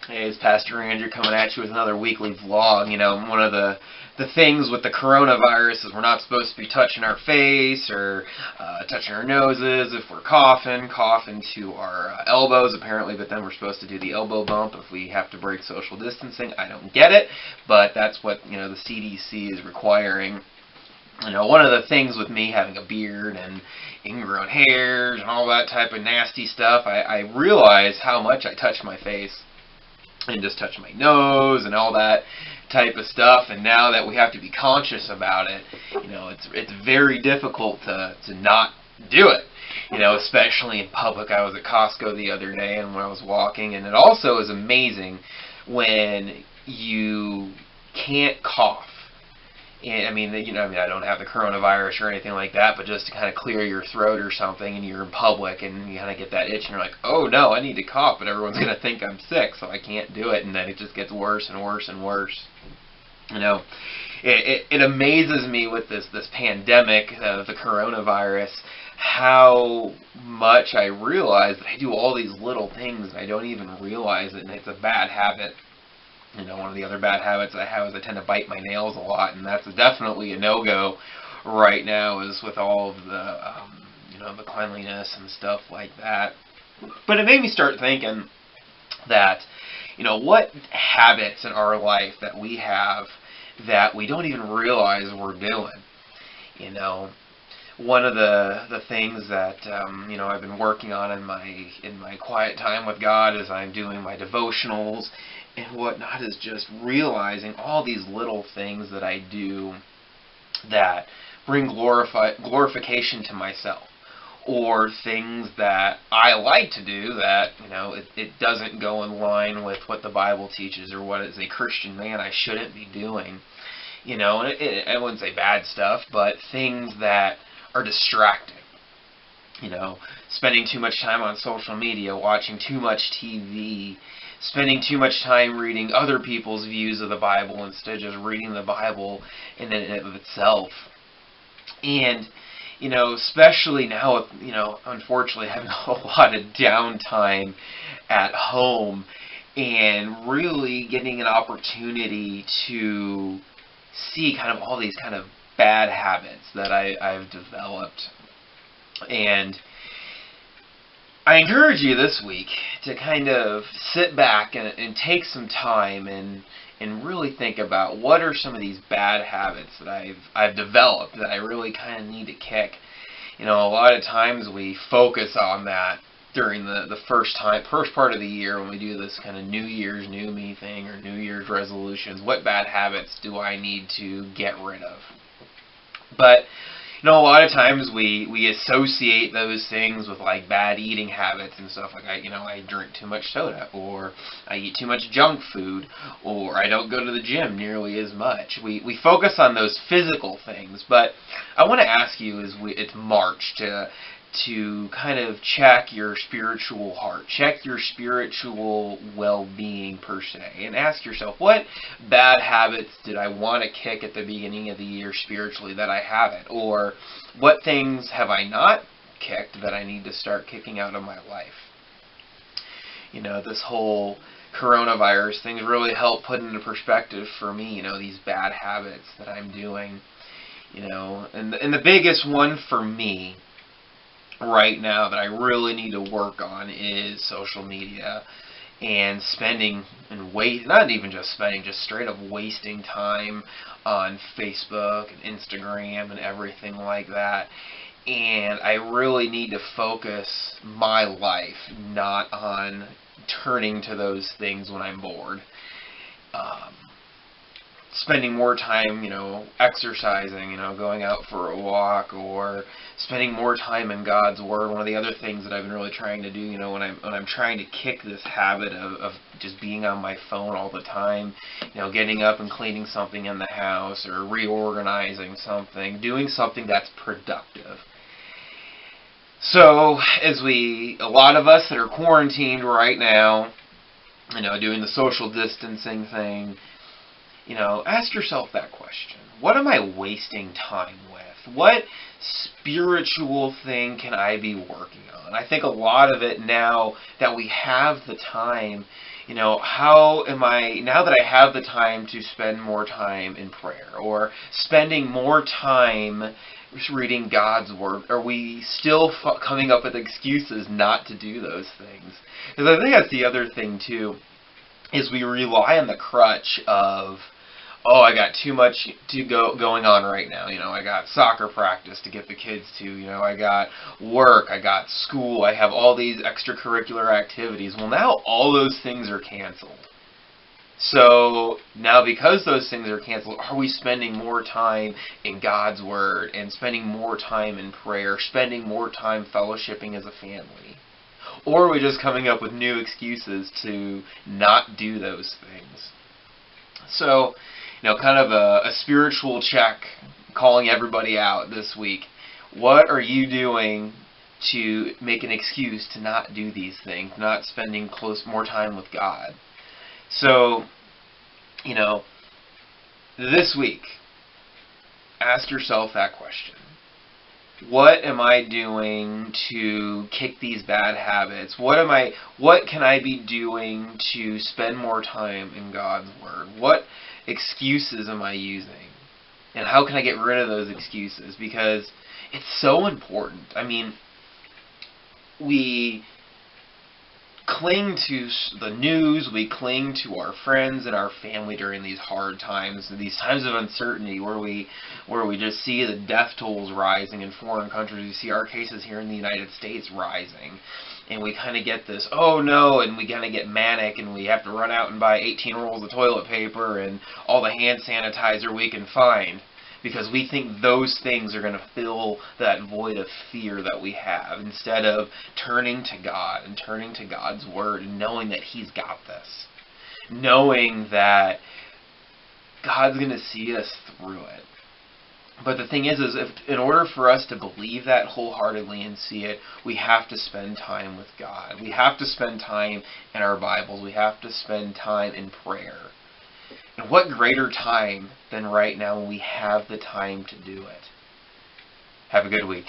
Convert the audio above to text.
Hey, it's Pastor Andrew coming at you with another weekly vlog. One of the things with the coronavirus is we're not supposed to be touching our face or touching our noses if we're coughing to our elbows apparently, but then we're supposed to do the elbow bump if we have to break social distancing. I don't get it, but that's what the CDC is requiring. One of the things with me having a beard and ingrown hairs and all that type of nasty stuff, I realize how much I touch my face and just touch my nose and all that type of stuff. And now that we have to be conscious about it, it's very difficult to not do it. Especially in public. I was at Costco the other day and when I was walking, and it also is amazing when you can't cough. I don't have the coronavirus or anything like that, but just to kind of clear your throat or something, and you're in public, and you kind of get that itch, and you're like, oh no, I need to cough, but everyone's going to think I'm sick, so I can't do it, and then it just gets worse and worse and worse. It amazes me with this pandemic, the coronavirus, how much I realize that I do all these little things, and I don't even realize it, and it's a bad habit. One of the other bad habits I have is I tend to bite my nails a lot, and that's definitely a no-go right now, is with all of the cleanliness and stuff like that. But it made me start thinking that, what habits in our life that we have that we don't even realize we're doing. One of the things that I've been working on in my quiet time with God as I'm doing my devotionals and whatnot is just realizing all these little things that I do that bring glorification to myself, or things that I like to do that it doesn't go in line with what the Bible teaches or what as a Christian man I shouldn't be doing. And I wouldn't say bad stuff, but things that are distracting. Spending too much time on social media, watching too much TV, spending too much time reading other people's views of the Bible instead of just reading the Bible in and of itself. And, especially now with, unfortunately having a lot of downtime at home and really getting an opportunity to see kind of all these kind of bad habits that I've developed. And I encourage you this week to kind of sit back and take some time and really think about what are some of these bad habits that I've developed that I really kind of need to kick. A lot of times we focus on that during the first part of the year when we do this kind of New Year's New Me thing or New Year's resolutions. What bad habits do I need to get rid of? But a lot of times we associate those things with like bad eating habits and stuff. Like I drink too much soda, or I eat too much junk food, or I don't go to the gym nearly as much. We focus on those physical things, but I want to ask you it's March to kind of check your spiritual heart, check your spiritual well-being per se, and ask yourself, what bad habits did I want to kick at the beginning of the year spiritually that I haven't? Or what things have I not kicked that I need to start kicking out of my life? This whole coronavirus thing really helped put into perspective for me, these bad habits that I'm doing. And the biggest one for me right now that I really need to work on is social media and spending and not even just spending, just straight up wasting time on Facebook and Instagram and everything like that. And I really need to focus my life not on turning to those things when I'm bored. Spending more time, exercising, going out for a walk, or spending more time in God's Word. One of the other things that I've been really trying to do, when I'm trying to kick this habit of just being on my phone all the time, getting up and cleaning something in the house, or reorganizing something, doing something that's productive. So, a lot of us that are quarantined right now, doing the social distancing thing, ask yourself that question. What am I wasting time with? What spiritual thing can I be working on? I think a lot of it, now that we have the time, how am I, now that I have the time to spend more time in prayer, or spending more time reading God's Word, are we still coming up with excuses not to do those things? Because I think that's the other thing, too, is we rely on the crutch of, oh, I got too much going on right now. I got soccer practice to get the kids to. I got work, I got school, I have all these extracurricular activities. Well, now all those things are canceled. So now, because those things are canceled, are we spending more time in God's Word and spending more time in prayer, spending more time fellowshipping as a family? Or are we just coming up with new excuses to not do those things? So, kind of a spiritual check, calling everybody out this week. What are you doing to make an excuse to not do these things, not spending more time with God? So, this week, ask yourself that question. What am I doing to kick these bad habits? What can I be doing to spend more time in God's Word? What excuses am I using? And how can I get rid of those excuses? Because it's so important. I mean, we cling to the news, we cling to our friends and our family during these hard times, these times of uncertainty where we just see the death tolls rising in foreign countries. We see our cases here in the United States rising. And we kind of get this, oh no, and we kind of get manic, and we have to run out and buy 18 rolls of toilet paper and all the hand sanitizer we can find, because we think those things are going to fill that void of fear that we have, instead of turning to God and turning to God's Word and knowing that He's got this. Knowing that God's going to see us through it. But the thing is if in order for us to believe that wholeheartedly and see it, we have to spend time with God. We have to spend time in our Bibles. We have to spend time in prayer. And what greater time than right now when we have the time to do it? Have a good week.